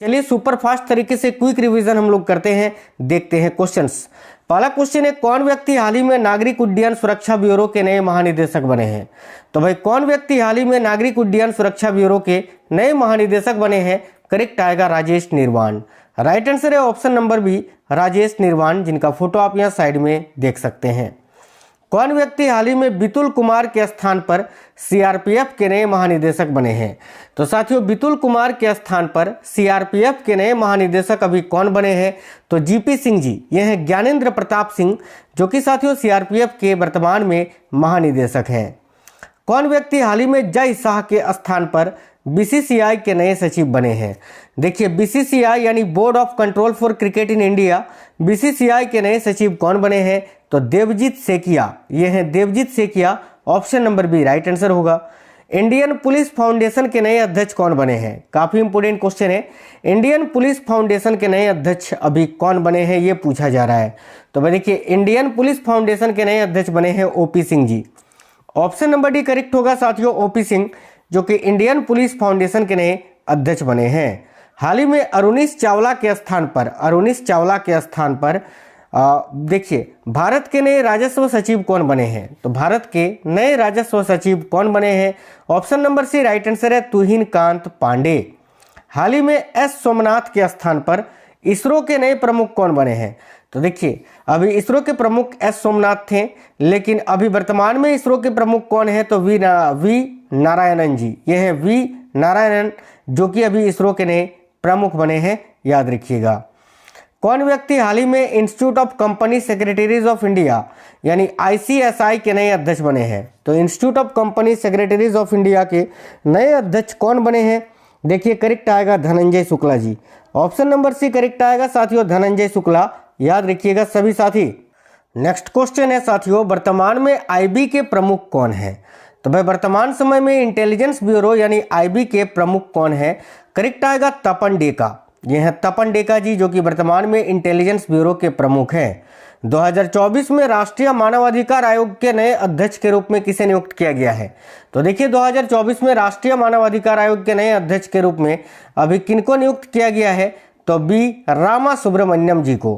चलिए super fast तरीके से क्विक रिवीजन हम लोग करते हैं, देखते हैं क्वेश्चंस। पहला क्वेश्चन है, कौन व्यक्ति हाल ही में नागरिक उड्डयन सुरक्षा ब्यूरो के नए महानिदेशक बने हैं? तो भाई कौन व्यक्ति हाल ही में नागरिक उड्डयन सुरक्षा ब्यूरो के नए महानिदेशक बने हैं? करेक्ट आएगा राजेश निर्वाण। राइट आंसर है ऑप्शन नंबर बी, राजेश निर्वाण, जिनका फोटो आप यहाँ साइड में देख सकते हैं। कौन व्यक्ति हाल ही में बितुल कुमार के स्थान पर सीआरपीएफ के नए महानिदेशक बने हैं? तो साथियों बितुल कुमार के स्थान पर सीआरपीएफ के नए महानिदेशक अभी कौन बने हैं? तो जीपी सिंह जी, ये हैं ज्ञानेंद्र प्रताप सिंह, जो कि साथियों सीआरपीएफ के वर्तमान में महानिदेशक हैं। कौन व्यक्ति हाल ही में जय शाह के स्थान पर बीसीसीआई के नए सचिव बने हैं? देखिए बीसीसीआई यानी board of control for cricket in India, BCCI के नए सचिव कौन बने हैं? तो देवजीत सेकिया, ये हैं Devajit Saikia, option number B right answer होगा। इंडियन पुलिस फाउंडेशन के नए अध्यक्ष कौन बने हैं? काफी इंपोर्टेंट क्वेश्चन है। इंडियन पुलिस फाउंडेशन के नए अध्यक्ष अभी कौन बने हैं, ये पूछा जा रहा है। तो भाई देखिए इंडियन पुलिस फाउंडेशन के नए अध्यक्ष बने हैं OP Singh ji. Option number D correct होगा साथियों, ओपी सिंह, जो कि इंडियन पुलिस फाउंडेशन के नए अध्यक्ष बने हैं। हाल ही में अरुणीश चावला के स्थान पर देखिए भारत के नए राजस्व सचिव कौन बने हैं? तो भारत के नए राजस्व सचिव कौन बने हैं? Option number C right answer है, तुहिन कांत पांडे। हाल ही में एस सोमनाथ के स्थान पर इसरो के नए प्रमुख कौन बने हैं? तो देखिए अभी इसरो के प्रमुख एस सोमनाथ थे, लेकिन अभी वर्तमान में इसरो के प्रमुख कौन है? तो वी नारायणन जी, ये हैं वी नारायणन, जो कि अभी इसरो के नए प्रमुख बने हैं, याद रखिएगा। कौन व्यक्ति हाल ही में institute of company secretaries of India यानी आईसीएसआई के नए अध्यक्ष बने हैं? तो institute of company secretaries of India के नए अध्यक्ष कौन बने हैं? देखिए करेक्ट आएगा Dhananjay Shukla ji, option number C correct आएगा साथियों, धनंजय शुक्ला, याद रखिएगा सभी साथी। नेक्स्ट क्वेश्चन है साथियों, वर्तमान में आईबी के प्रमुख कौन है? तो भाई वर्तमान समय में इंटेलिजेंस ब्यूरो यानी आईबी के प्रमुख कौन है? करेक्ट आएगा तपन डेका, ये हैं तपन डेका जी, जो कि वर्तमान में इंटेलिजेंस ब्यूरो के प्रमुख हैं। 2024 में राष्ट्रीय मानवाधिकार आयोग के नए अध्यक्ष के रूप में किसे नियुक्त किया गया है? तो देखिए 2024 में राष्ट्रीय मानवाधिकार आयोग के नए अध्यक्ष के रूप में अभी किनको नियुक्त किया गया है? तो बी रामा सुब्रमण्यम जी को।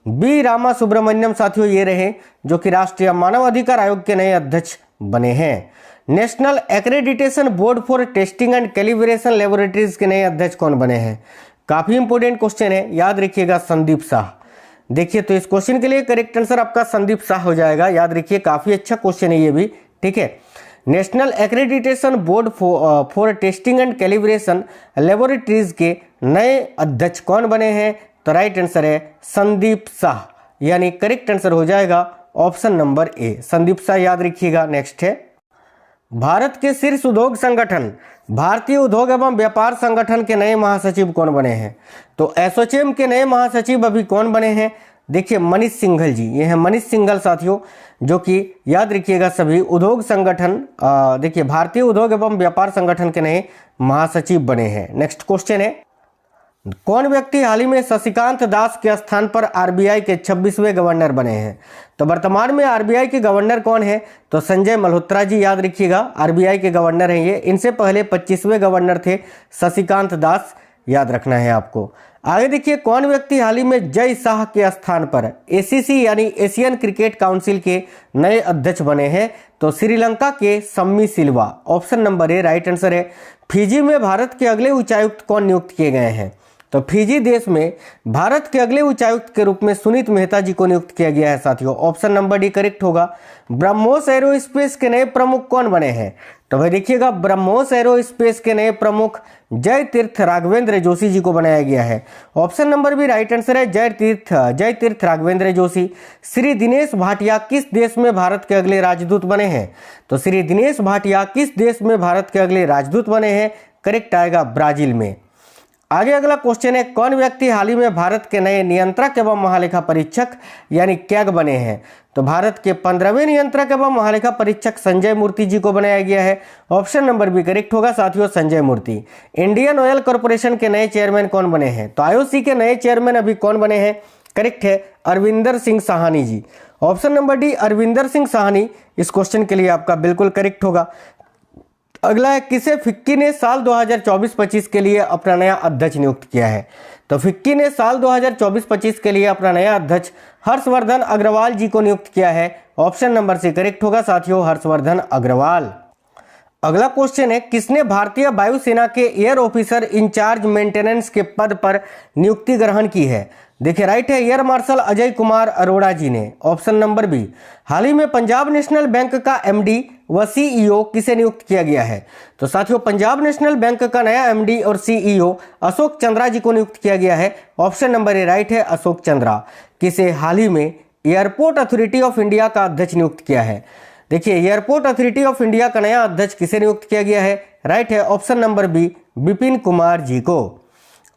बी रामा सुब्रमण्यम साथियों ये रहे जो कि राष्ट्रीय मानवाधिकार आयोग के नए अध्यक्ष बने हैं। National accreditation board for testing and calibration laboratories के नए अध्यक्ष कौन बने हैं? काफी इंपोर्टेंट क्वेश्चन है, याद रखिएगा संदीप शाह। देखिए तो इस क्वेश्चन के लिए करेक्ट आंसर आपका संदीप शाह हो जाएगा, याद रखिए काफी अच्छा क्वेश्चन है ये भी, ठीक है। National accreditation board for testing and calibration laboratories के नए अध्यक्ष कौन बने हैं? तो राइट आंसर है संदीप शाह, यानी करेक्ट आंसर हो जाएगा ऑप्शन नंबर ए, संदीप शाह, याद रखिएगा। नेक्स्ट है, भारत के शीर्ष उद्योग संगठन भारतीय उद्योग एवं व्यापार संगठन के नए महासचिव कौन बने हैं? तो एसोचैम के नए महासचिव अभी कौन बने हैं? देखिए मनीष सिंघल जी, ये हैं मनीष सिंघल साथियों, जो कि याद रखिएगा सभी उद्योग संगठन देखिए भारतीय उद्योग एवं व्यापार संगठन के नए महासचिव बने हैं। नेक्स्ट क्वेश्चन है, कौन व्यक्ति हाल ही में शशिकांत दास के स्थान पर आरबीआई के 26वें गवर्नर बने हैं? तो वर्तमान में आरबीआई के गवर्नर कौन है? तो संजय मल्होत्रा जी, याद रखिएगा आरबीआई के गवर्नर हैं ये। इनसे पहले 25वें गवर्नर थे शशिकांत दास, याद रखना है आपको। आगे देखिए, कौन व्यक्ति हाल ही में जय शाह के स्थान पर एसीसी यानी एशियन क्रिकेट काउंसिल के नए अध्यक्ष बने हैं? तो श्रीलंका के Shammi Silva, option number A right answer है। फिजी में भारत के अगले उच्चायुक्त कौन नियुक्त किए गए हैं? तो फिजी देश में भारत के अगले उच्चायुक्त के रूप में सुनीत मेहता जी को नियुक्त किया गया है साथियों, ऑप्शन नंबर डी करेक्ट होगा। ब्रह्मोस एरोस्पेस के नए प्रमुख कौन बने हैं? तो भाई देखिएगा ब्रह्मोस एरोस्पेस के नए प्रमुख जय तीर्थ राघवेंद्र जोशी जी को बनाया गया है, option number B right answer है, जय तीर्थ राघवेंद्र जोशी। श्री दिनेश भाटिया किस देश में भारत के अगले राजदूत बने हैं? तो श्री दिनेश भाटिया किस देश में भारत के अगले राजदूत बने हैं? करेक्ट आएगा ब्राजील में। आगे अगला क्वेश्चन है, कौन व्यक्ति हाल ही में भारत के नए नियंत्रक एवं महालेखा परीक्षक यानी कैग बने हैं? तो भारत के 15वें नियंत्रक एवं महालेखा परीक्षक संजय मूर्ति जी को बनाया गया है, ऑप्शन नंबर बी करेक्ट होगा साथियों, संजय मूर्ति। इंडियन ऑयल कॉर्पोरेशन के नए चेयरमैन कौन बने हैं? तो आईओसी के नए चेयरमैन अभी कौन बने हैं? करेक्ट है Arvinder Singh Sahni ji, option number D Arvinder Singh Sahni इस क्वेश्चन के लिए आपका बिल्कुल करेक्ट होगा। अगला है, किसे फिक्की ने साल 2024-25 के लिए अपना नया अध्यक्ष नियुक्त किया है? तो फिक्की ने साल 2024-25 के लिए अपना नया अध्यक्ष हर्षवर्धन अग्रवाल जी को नियुक्त किया है। ऑप्शन नंबर सी करेक्ट होगा साथियों, हर्षवर्धन अग्रवाल। अगला क्वेश्चन है, किसने भारतीय वायुसेना के एयर ऑफिसर इंचार्ज मेंटेनेंस के पद पर नियुक्ति ग्रहण की है? देखिए राइट है, एयर मार्शल अजय कुमार अरोड़ा जी ने। Option number B. हाल ही में पंजाब नेशनल बैंक का एमडी व सीईओ किसे नियुक्त किया गया है? तो साथियों पंजाब नेशनल बैंक का नया एमडी और सीईओ अशोक चंद्रा जी को नियुक्त किया गया है। ऑप्शन नंबर ए राइट है, अशोक चंद्रा। किसे हाल ही में एयरपोर्ट अथॉरिटी ऑफ इंडिया का अध्यक्ष नियुक्त किया है? देखिए एयरपोर्ट अथॉरिटी ऑफ इंडिया का नया अध्यक्ष किसे नियुक्त किया गया है? राइट है, option number B, Vipin Kumar ji को।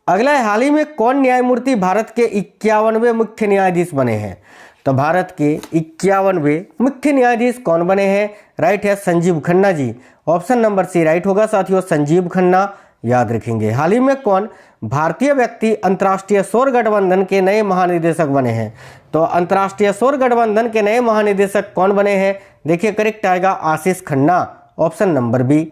अगला है, हाल ही में कौन न्यायमूर्ति भारत के 51वें मुख्य न्यायाधीश बने हैं? तो भारत के 51वें मुख्य न्यायाधीश कौन बने हैं? राइट है, Sanjeev Khanna ji. Option number C right होगा साथियों, संजीव खन्ना, याद रखेंगे। हाल ही में कौन भारतीय व्यक्ति अंतर्राष्ट्रीय सौर गठबंधन के नए महानिदेशक बने हैं? तो अंतर्राष्ट्रीय सौर गठबंधन के नए महानिदेशक कौन बने हैं? देखिए करेक्ट आएगा आशीष खन्ना, ऑप्शन नंबर बी।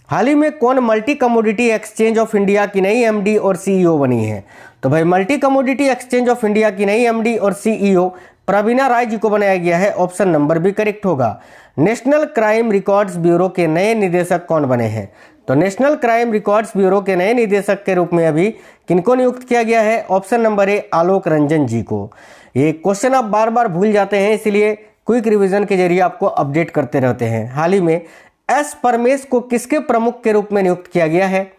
हाल ही में कौन multi commodity exchange of India की नई एमडी और सीईओ बनी है? तो भाई multi commodity exchange of India की नई एमडी और सीईओ प्रवीणा राय जी को बनाया गया है। ऑप्शन नंबर बी करेक्ट होगा। नेशनल क्राइम रिकॉर्ड्स ब्यूरो के नए निदेशक कौन बने हैं? तो नेशनल क्राइम रिकॉर्ड्स ब्यूरो के नए निदेशक के रूप में अभी किनको नियुक्त किया गया है? ऑप्शन नंबर ए, आलोक रंजन जी को। ये क्वेश्चन आप बार बार भूल जाते हैं, इसलिए क्विक रिवीजन के जरिए आपको अपडेट करते रहते हैं। हाल ही में एस परमेश को किसके प्रमुख के रूप में नियुक्त किया गया है?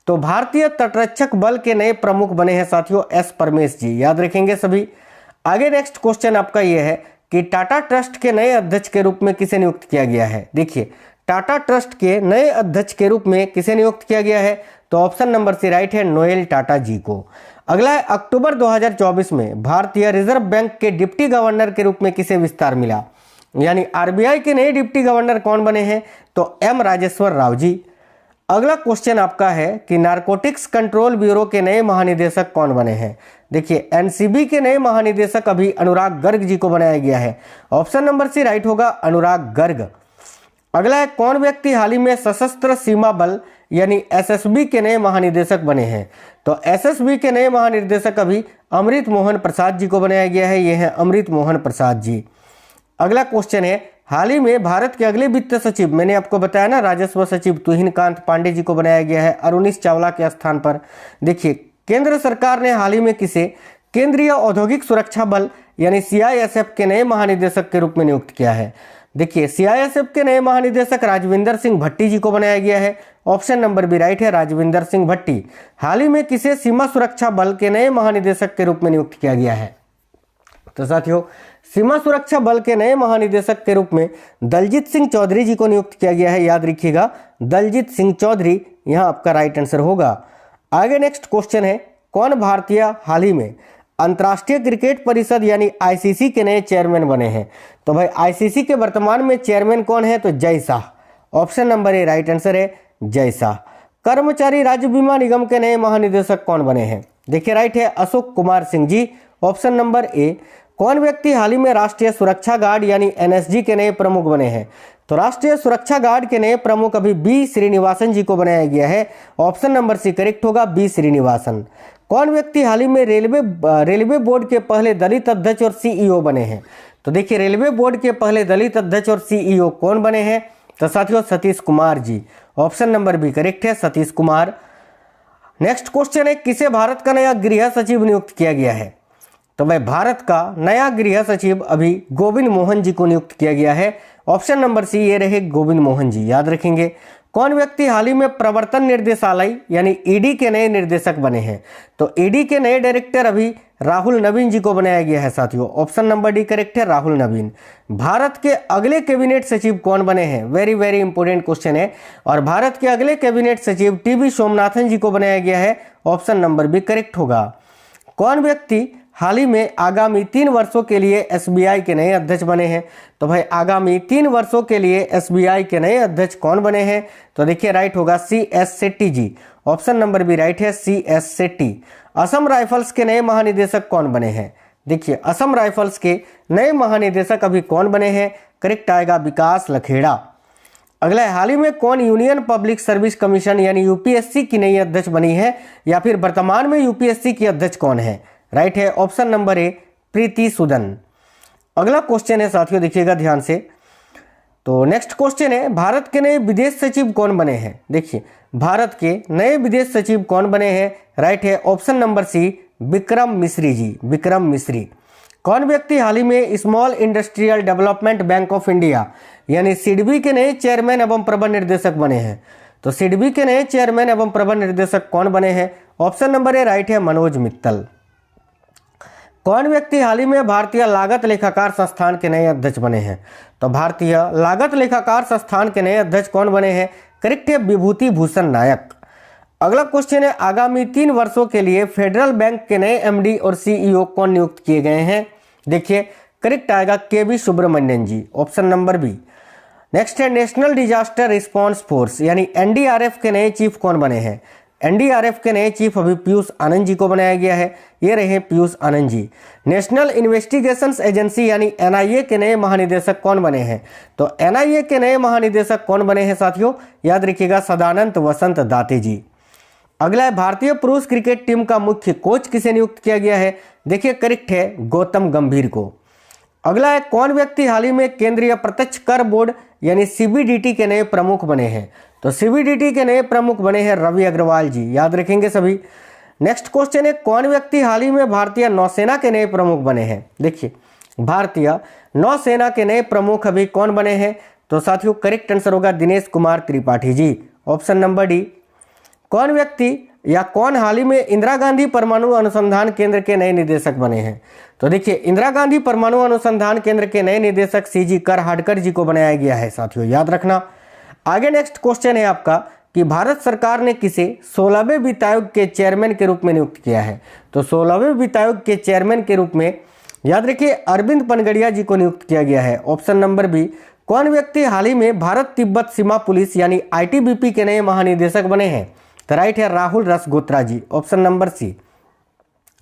तो भारतीय तटरक्षक बल के नए प्रमुख बने हैं साथियों एस परमेश जी, याद रखेंगे सभी। आगे नेक्स्ट क्वेश्चन आपका यह है कि टाटा ट्रस्ट के नए अध्यक्ष के रूप में किसे नियुक्त किया गया है? देखिए टाटा ट्रस्ट के नए अध्यक्ष के रूप में किसे नियुक्त किया गया है? तो ऑप्शन नंबर सी राइट है, नोएल टाटा जी को। अगला है, अक्टूबर 2024 में भारतीय रिजर्व बैंक के डिप्टी गवर्नर के रूप में किसे विस्तार मिला? यानी आरबीआई के नए डिप्टी गवर्नर कौन बने हैं? तो एम राजेश्वर राव जी। अगला क्वेश्चन आपका है कि नारकोटिक्स कंट्रोल ब्यूरो के नए महानिदेशक कौन बने हैं? देखिए एनसीबी के नए महानिदेशक अभी अनुराग गर्ग जी को बनाया गया है। ऑप्शन नंबर सी राइट होगा, अनुराग गर्ग। अगला है, कौन व्यक्ति हाल ही में सशस्त्र सीमा बल यानी एसएसबी के नए महानिदेशक बने हैं? तो एसएसबी के नए महानिदेशक अभी अमृत मोहन प्रसाद जी को बनाया गया है। ये हैं अमृत मोहन प्रसाद जी। अगला क्वेश्चन है, हाल ही में भारत के अगले वित्त सचिव, मैंने आपको बताया ना राजस्व सचिव तुहिनकांत पांडे जी को बनाया गया है अरुणीश चावला के स्थान पर। देखिए केंद्र सरकार ने हाल ही में किसे केंद्रीय औद्योगिक सुरक्षा बल यानी सीआईएसएफ के नए महानिदेशक के रूप में नियुक्त किया है? देखिए सीआईएसएफ के नए महानिदेशक राजविंदर सिंह भट्टी जी को बनाया गया है। ऑप्शन नंबर बी राइट है, राजविंदर सिंह भट्टी। हाल ही में किसे सीमा सुरक्षा बल के नए महानिदेशक के रूप में नियुक्त किया गया है? तो साथियों सीमा सुरक्षा बल के नए महानिदेशक के रूप में दलजीत सिंह चौधरी जी को नियुक्त किया गया है। याद रखिएगा दलजीत सिंह चौधरी यहां आपका राइट आंसर होगा। आगे नेक्स्ट क्वेश्चन है, कौन भारतीय हाल ही में अंतर्राष्ट्रीय क्रिकेट परिषद यानी आईसीसी के नए चेयरमैन बने हैं? तो भाई आईसीसी के वर्तमान में चेयरमैन कौन है? तो Jay Shah. Option number A right answer है, जय शाह। कर्मचारी राज्य बीमा निगम के नए महानिदेशक कौन बने हैं? देखिए राइट है, Ashok Kumar Singh ji. Option number A. कौन व्यक्ति हाल ही में राष्ट्रीय सुरक्षा गार्ड यानी एनएसजी के नए प्रमुख बने हैं? तो राष्ट्रीय सुरक्षा गार्ड के नए प्रमुख अभी बी श्रीनिवासन जी को बनाया गया है। ऑप्शन नंबर सी करेक्ट होगा, बी श्रीनिवासन। कौन व्यक्ति हाल ही में रेलवे बोर्ड के पहले दलित अध्यक्ष और सीईओ बने हैं? तो देखिए रेलवे बोर्ड के पहले दलित अध्यक्ष और सीईओ कौन बने हैं? तो साथियों Satish Kumar ji. Option number B correct है, सतीश कुमार। नेक्स्ट क्वेश्चन है, किसे भारत का नया गृह सचिव नियुक्त किया गया है? तो भाई भारत का नया गृह सचिव अभी गोविंद मोहन जी को नियुक्त किया गया है। ऑप्शन नंबर सी ये रहे, गोविंद मोहन जी, याद रखेंगे। कौन व्यक्ति हाल ही में प्रवर्तन निर्देशालय यानी ईडी के नए निर्देशक बने हैं? तो ईडी के नए डायरेक्टर अभी राहुल नवीन जी को बनाया गया है साथियों। ऑप्शन नंबर डी करेक्ट है, राहुल नवीन। भारत के अगले कैबिनेट सचिव कौन बने हैं? वेरी वेरी इंपोर्टेंट क्वेश्चन है। और भारत के अगले कैबिनेट सचिव टीवी सोमनाथन जी को बनाया गया है। ऑप्शन नंबर बी करेक्ट होगा। कौन व्यक्ति हाल ही में आगामी 3 वर्षों के लिए एसबीआई के नए अध्यक्ष बने हैं? तो भाई आगामी 3 वर्षों के लिए एसबीआई के नए अध्यक्ष कौन बने हैं? तो देखिए राइट होगा, CS शेट्टी जी। ऑप्शन नंबर बी राइट है, CS शेट्टी। असम राइफल्स के नए महानिदेशक कौन बने हैं? देखिए असम राइफल्स के नए महानिदेशक अभी कौन बने हैं? करेक्ट आएगा, विकास लखेड़ा। अगला है, हाल ही में कौन यूनियन पब्लिक सर्विस कमीशन यानी यूपीएससी की नई अध्यक्ष बनी है, या फिर वर्तमान में यूपीएससी की अध्यक्ष कौन है? राइट है ऑप्शन नंबर ए, प्रीति सूदन। अगला क्वेश्चन है साथियों, देखिएगा ध्यान से। तो नेक्स्ट क्वेश्चन है, भारत के नए विदेश सचिव कौन बने हैं? देखिए, भारत के नए विदेश सचिव कौन बने हैं? राइट है ऑप्शन नंबर सी, विक्रम मिश्री जी, विक्रम मिश्री। कौन व्यक्ति हाल ही में small industrial development bank of India यानी सिडबी के नए चेयरमैन एवं प्रबंध निर्देशक बने हैं? तो सिडबी के नए चेयरमैन एवं प्रबंध निर्देशक कौन बने हैं? ऑप्शन नंबर ए राइट है मनोज मित्तल। कौन व्यक्ति हाल ही में भारतीय लागत लेखाकार संस्थान के नए अध्यक्ष बने हैं? तो भारतीय लागत लेखाकार संस्थान के नए अध्यक्ष कौन बने हैं? करेक्ट है विभूति भूषण नायक। अगला क्वेश्चन है, आगामी 3 वर्षों के लिए फेडरल बैंक के नए एमडी और सीईओ कौन नियुक्त किए गए हैं? देखिए करेक्ट आएगा केवी सुब्रमण्यन जी, ऑप्शन नंबर बी। नेक्स्ट है, नेशनल डिजास्टर रिस्पांस फोर्स यानी एनडीआरएफ के नए चीफ कौन बने हैं? एनडीआरएफ के नए चीफ अभी पीयूष आनंद जी को बनाया गया है, ये रहे Piyush Anand ji. National investigations agency यानी एनआईए के नए महानिदेशक कौन बने हैं? तो एनआईए के नए महानिदेशक कौन बने हैं साथियों? याद रखिएगा सदानंद वसंत दाते जी। अगला है, भारतीय पुरुष क्रिकेट टीम का मुख्य कोच किसे नियुक्त किया गया है? देखिए करेक्ट है गौतम गंभीर को। अगला है, कौन व्यक्ति हाल ही में केंद्रीय प्रत्यक्ष कर बोर्ड यानी सीबीडीटी के नए प्रमुख बने हैं? तो सीबीडीटी के नए प्रमुख बने हैं रवि अग्रवाल जी, याद रखेंगे सभी। नेक्स्ट क्वेश्चन है, कौन व्यक्ति हाल ही में भारतीय नौसेना के नए प्रमुख बने हैं? देखिए भारतीय नौसेना के नए प्रमुख अभी कौन बने हैं? तो साथियों करेक्ट आंसर होगा Dinesh Kumar Tripathi ji, option number D. कौन व्यक्ति या कौन हाल ही में इंदिरा गांधी परमाणु अनुसंधान केंद्र के नए निदेशक बने हैं? तो देखिए इंदिरा गांधी परमाणु अनुसंधान केंद्र के नए निदेशक सीजी करहाडकर जी को बनाया गया है साथियों, याद रखना। आगे नेक्स्ट क्वेश्चन है आपका कि भारत सरकार ने किसे 16वें वित्त आयोग के चेयरमैन के रूप में नियुक्त किया है? तो 16वें वित्त आयोग के चेयरमैन के रूप में याद रखिए अरविंद पनगड़िया जी को नियुक्त किया गया है, ऑप्शन नंबर बी। कौन व्यक्ति हाल ही में भारत तिब्बत सीमा पुलिस यानी आईटीबीपी के नए महानिदेशक बने हैं? तो राइट है राहुल रसगोत्रा जी, ऑप्शन नंबर सी।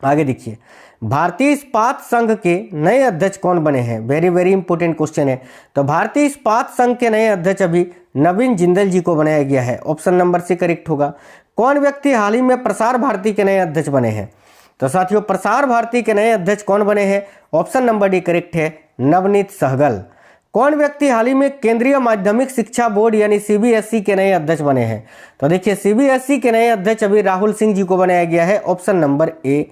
आगे देखिए, भारतीय इस्पात संघ के नए अध्यक्ष कौन बने हैं? वेरी वेरी इंपॉर्टेंट क्वेश्चन है। तो भारतीय इस्पात संघ के नए अध्यक्ष अभी नवीन जिंदल जी को बनाया गया है, ऑप्शन नंबर सी करेक्ट होगा। कौन व्यक्ति हाल ही में प्रसार भारती के नए अध्यक्ष बने हैं? तो साथियों प्रसार भारती के नए अध्यक्ष कौन बने हैं? ऑप्शन नंबर डी करेक्ट है नवनीत सहगल। कौन व्यक्ति हाल ही में केंद्रीय माध्यमिक शिक्षा बोर्ड यानी सीबीएसई के नए अध्यक्ष बने हैं? तो देखिए सीबीएसई के नए अध्यक्ष अभी राहुल सिंह जी को बनाया गया है, ऑप्शन नंबर ए।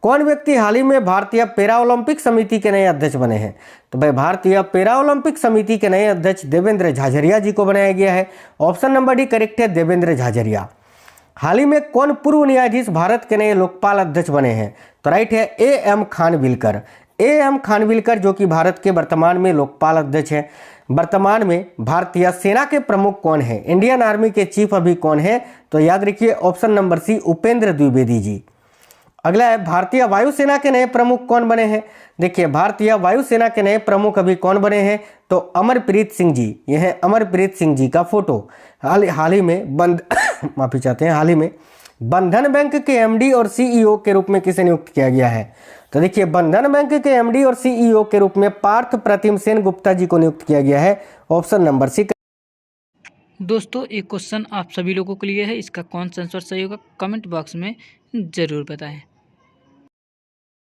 कौन व्यक्ति हाल ही में भारतीय पैरा ओलंपिक समिति के नए अध्यक्ष बने हैं? तो भाई भारतीय पैरा ओलंपिक समिति के नए अध्यक्ष देवेंद्र झाझरिया जी को बनाया गया है, ऑप्शन नंबर डी करेक्ट है देवेंद्र झाझरिया। हाल ही में कौन पूर्व न्यायाधीश भारत के नए लोकपाल अध्यक्ष बने हैं? तो राइट है एएम खानविलकर। एएम खानविलकर जो कि भारत के वर्तमान में लोकपाल अध्यक्ष हैं। वर्तमान में भारतीय सेना के प्रमुख कौन है? इंडियन आर्मी के चीफ अभी कौन है? तो याद रखिए option number C Upendra Dwivedi ji. अगला है, भारतीय वायुसेना के नए प्रमुख कौन बने हैं? देखिए भारतीय वायुसेना के नए प्रमुख अभी कौन बने हैं? तो अमरप्रीत सिंह जी, यह है अमरप्रीत सिंह जी का फोटो। हाल ही में माफी चाहते हैं, हाल ही में बंधन बैंक के एमडी और सीईओ के रूप में किसे नियुक्त किया गया है? तो देखिए बंधन बैंक के एमडी और सीईओ के रूप में पार्थ प्रतिम सेन गुप्ता जी को नियुक्त किया गया है, ऑप्शन नंबर सी। दोस्तों एक क्वेश्चन आप सभी लोगों के लिए है, इसका कौन सा आंसर सही होगा कमेंट बॉक्स में ज़रूर बताएं।